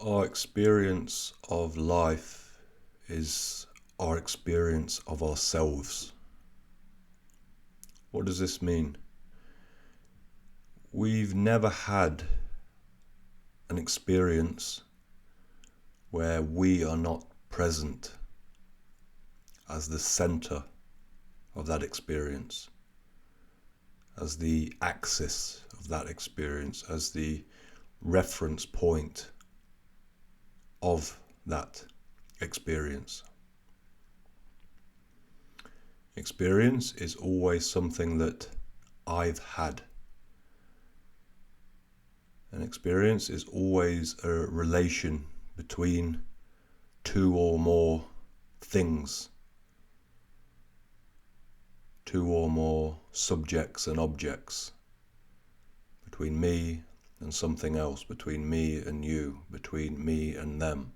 Our experience of life is our experience of ourselves. What does this mean? We've never had an experience where we are not present as the center of that experience, as the axis of that experience, as the reference point of that experience. Experience is always something that I've had. An experience is always a relation between two or more things, two or more subjects and objects, between me and something else, between me and you, between me and them,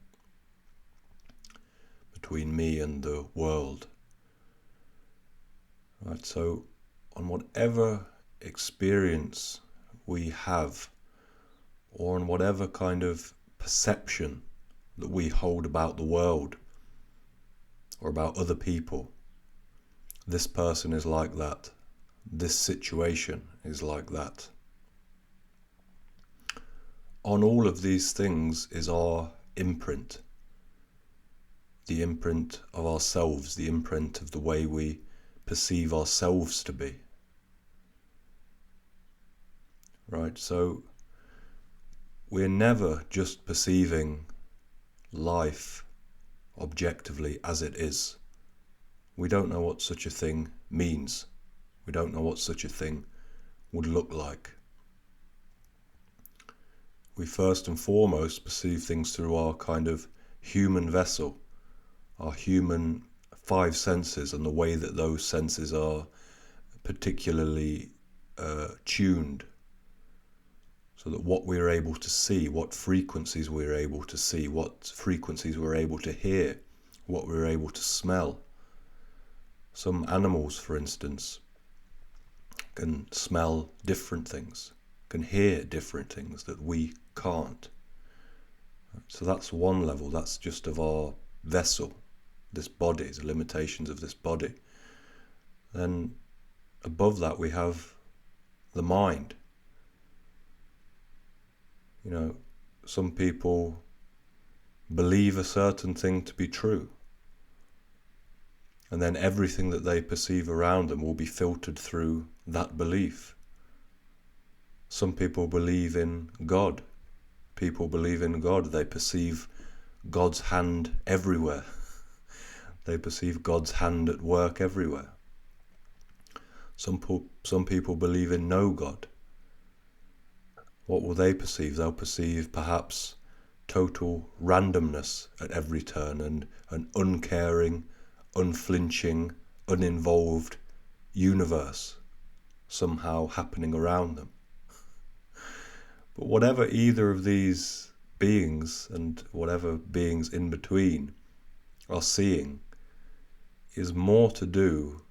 between me and the world. Right, so on whatever experience we have, or on whatever kind of perception that we hold about the world or about other people, this person is like that, this situation is like that. On all of these things is our imprint, the imprint of ourselves, the imprint of the way we perceive ourselves to be. Right, so we're never just perceiving life objectively as it is. We don't know what such a thing means. We don't know what such a thing would look like. We first and foremost perceive things through our kind of human vessel, our human five senses, and the way that those senses are particularly tuned, so that what we're able to see, what frequencies we're able to see, what frequencies we're able to hear, what we're able to smell. Some animals, for instance, can smell different things, can hear different things that we can't. So that's one level, that's just of our vessel, this body, the limitations of this body. Then above that we have the mind. You know, some people believe a certain thing to be true, and then everything that they perceive around them will be filtered through that belief. Some people believe in God. People believe in God. They perceive God's hand everywhere. They perceive God's hand at work everywhere. Some people believe in no God. What will they perceive? They'll perceive perhaps total randomness at every turn, and an uncaring, unflinching, uninvolved universe somehow happening around them. But whatever either of these beings and whatever beings in between are seeing is more to do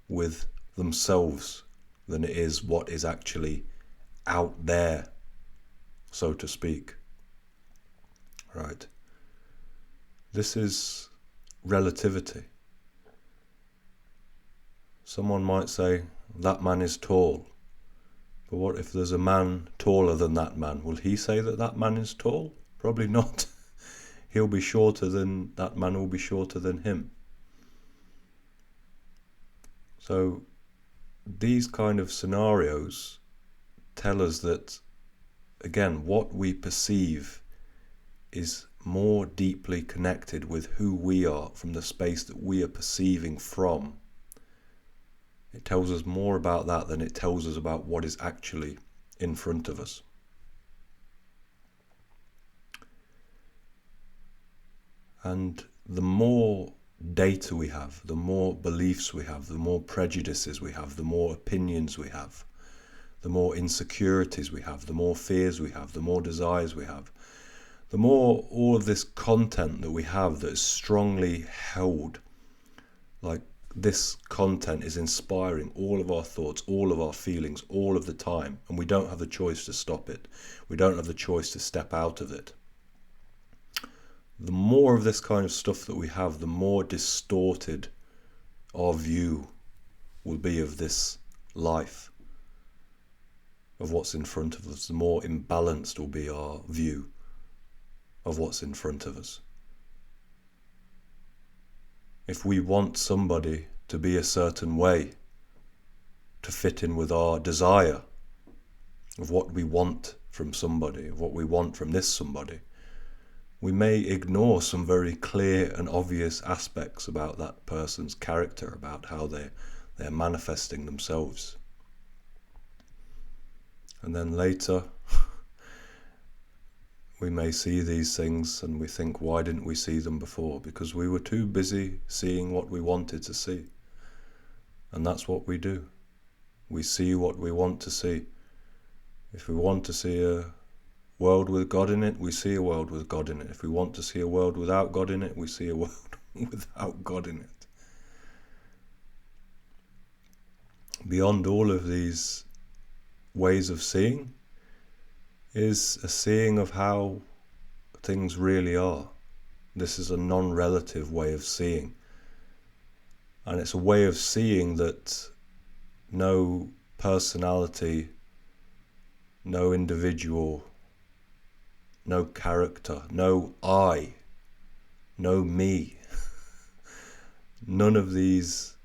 with themselves than it is what is actually out there, so to speak. Right? This is relativity. Someone might say, that man is tall. But what if there's a man taller than that man? Will he say that that man is tall? Probably not. He'll be shorter than that man will be shorter than him. So these kind of scenarios tell us that, again, what we perceive is more deeply connected with who we are from the space that we are perceiving from. It tells us more about that than it tells us about what is actually in front of us. And the more data we have, the more beliefs we have, the more prejudices we have, the more opinions we have, the more insecurities we have, the more fears we have, the more desires we have, the more all of this content that we have that is strongly held, like this content is inspiring all of our thoughts, all of our feelings, all of the time, and we don't have the choice to stop it. We don't have the choice to step out of it. the more of this kind of stuff that we have, the more distorted our view will be of this life, of what's in front of us. The more imbalanced will be our view of what's in front of us. If we want somebody to be a certain way, to fit in with our desire of what we want from somebody, of what we want from this somebody, we may ignore some very clear and obvious aspects about that person's character, about how they're manifesting themselves. And then later, we may see these things and we think, why didn't we see them before? Because we were too busy seeing what we wanted to see. And that's what we do. We see what we want to see. If we want to see a world with God in it, we see a world with God in it. If we want to see a world without God in it, we see a world without God in it. Beyond all of these ways of seeing is a seeing of how things really are. This is a non-relative way of seeing. And it's a way of seeing that no personality, no individual, no character, no I, no me, none of these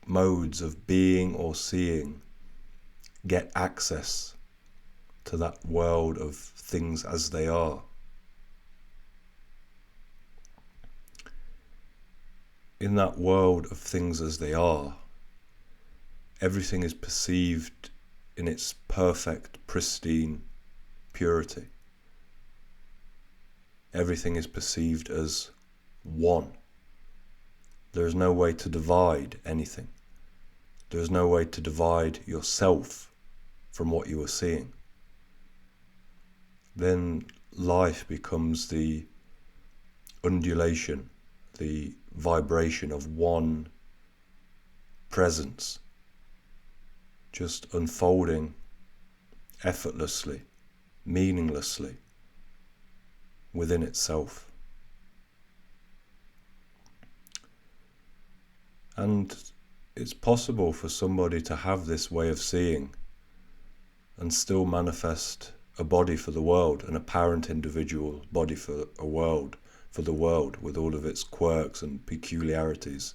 modes of being or seeing get access to that world of things as they are. In that world of things as they are, everything is perceived in its perfect, pristine purity. Everything is perceived as one. There is no way to divide anything. There is no way to divide yourself from what you are seeing. Then life becomes the undulation, the vibration of one presence, just unfolding effortlessly, meaninglessly within itself. And it's possible for somebody to have this way of seeing and still manifest a body for the world, an apparent individual body for the world with all of its quirks and peculiarities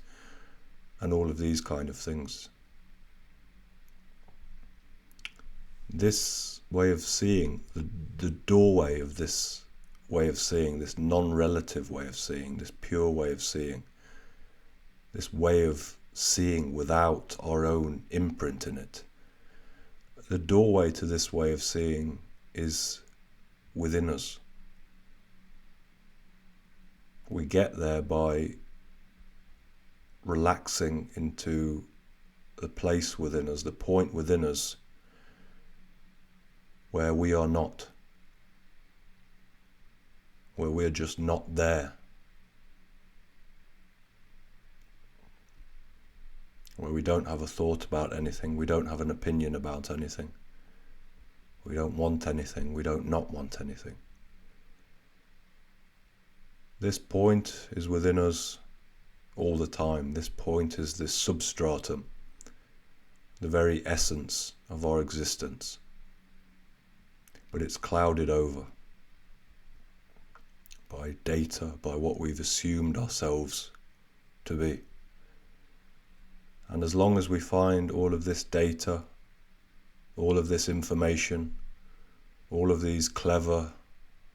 and all of these kind of things. This way of seeing, the doorway of this way of seeing, this non-relative way of seeing, this pure way of seeing, this way of seeing without our own imprint in it, the doorway to this way of seeing is within us. We get there by relaxing into the place within us, the point within us where we are not, where we're just not there, where we don't have a thought about anything, we don't have an opinion about anything, we don't want anything, we don't not want anything. This point is within us all the time. This point is this substratum, the very essence of our existence. But it's clouded over by data, by what we've assumed ourselves to be. And as long as we find all of this data, all of this information, all of these clever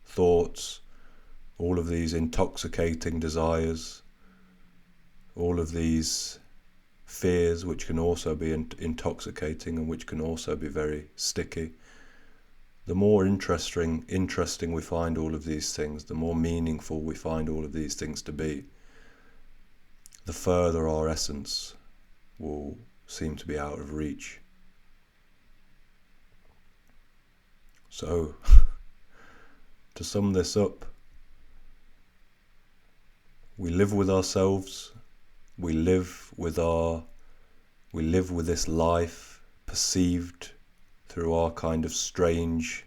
thoughts, all of these intoxicating desires, all of these fears which can also be intoxicating and which can also be very sticky, the more interesting we find all of these things, the more meaningful we find all of these things to be, the further our essence will seem to be out of reach. So, to sum this up, we live with ourselves, we live with this life perceived through our kind of strange,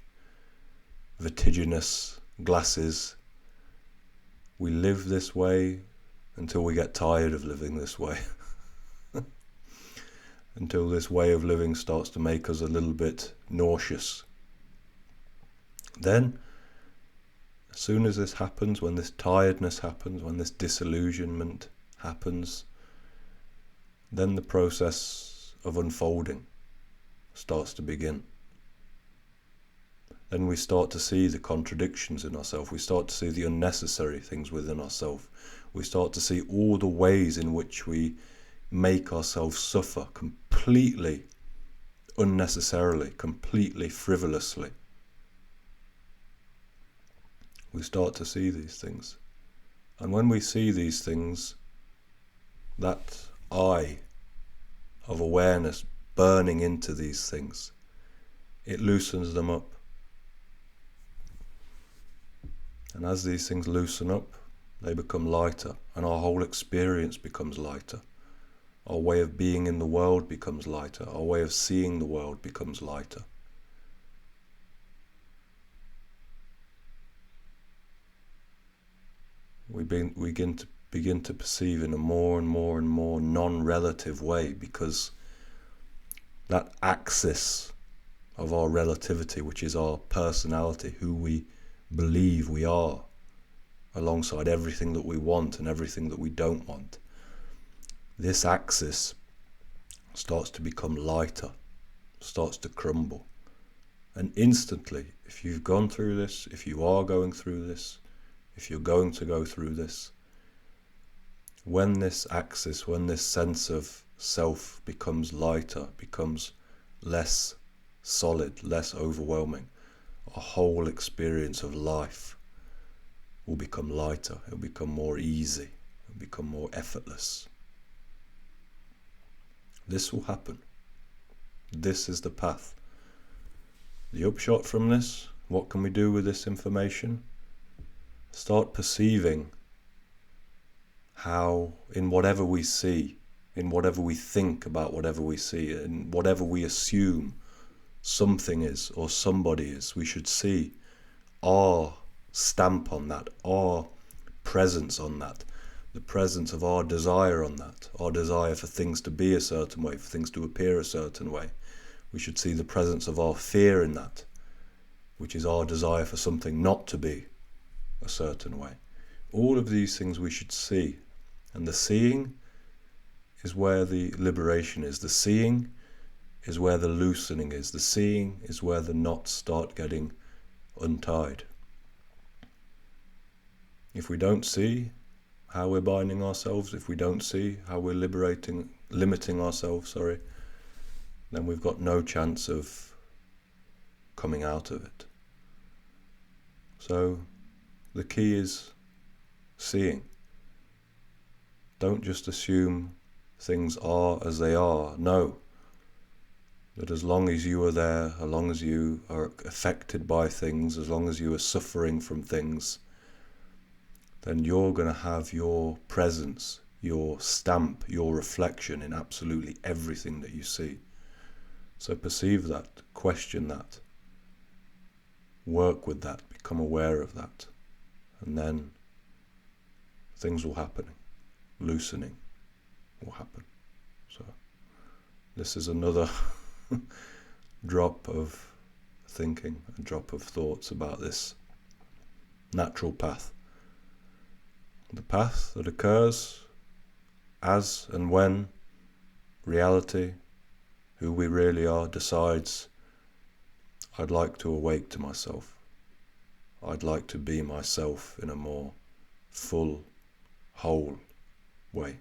vertiginous glasses. We live this way until we get tired of living this way. Until this way of living starts to make us a little bit nauseous. Then, as soon as this happens, when this tiredness happens, when this disillusionment happens, then the process of unfolding starts to begin. Then we start to see the contradictions in ourselves. We start to see the unnecessary things within ourselves. We start to see all the ways in which we make ourselves suffer completely unnecessarily, completely frivolously. We start to see these things. And when we see these things, that eye of awareness burning into these things, it loosens them up. And as these things loosen up, they become lighter, and our whole experience becomes lighter. Our way of being in the world becomes lighter. Our way of seeing the world becomes lighter. We begin to perceive in a more and more and more non-relative way, because that axis of our relativity, which is our personality, who we believe we are, alongside everything that we want and everything that we don't want, this axis starts to become lighter, starts to crumble. And instantly, if you've gone through this, if you are going through this, if you're going to go through this, when this axis, when this sense of self becomes lighter, becomes less solid, less overwhelming, our whole experience of life will become lighter, it will become more easy, it will become more effortless. This will happen. This is the path. The upshot from this, what can we do with this information? Start perceiving how, in whatever we see, in whatever we think about whatever we see, in whatever we assume something is or somebody is, we should see our stamp on that, our presence on that, the presence of our desire on that, our desire for things to be a certain way, for things to appear a certain way. We should see the presence of our fear in that, which is our desire for something not to be a certain way. All of these things we should see, and the seeing is where the liberation is. The seeing is where the loosening is. The seeing is where the knots start getting untied. If we don't see how we're binding ourselves, if we don't see how we're limiting ourselves, then we've got no chance of coming out of it. So the key is seeing. Don't just assume things are as they are. Know that as long as you are there, as long as you are affected by things, as long as you are suffering from things, then you're going to have your presence, your stamp, your reflection in absolutely everything that you see. So perceive that, question that, work with that, become aware of that, and then things will happen. Loosening will happen. So this is another drop of thinking, a drop of thoughts about this natural path. The path that occurs as and when reality, who we really are, decides, I'd like to awake to myself. I'd like to be myself in a more full, whole way.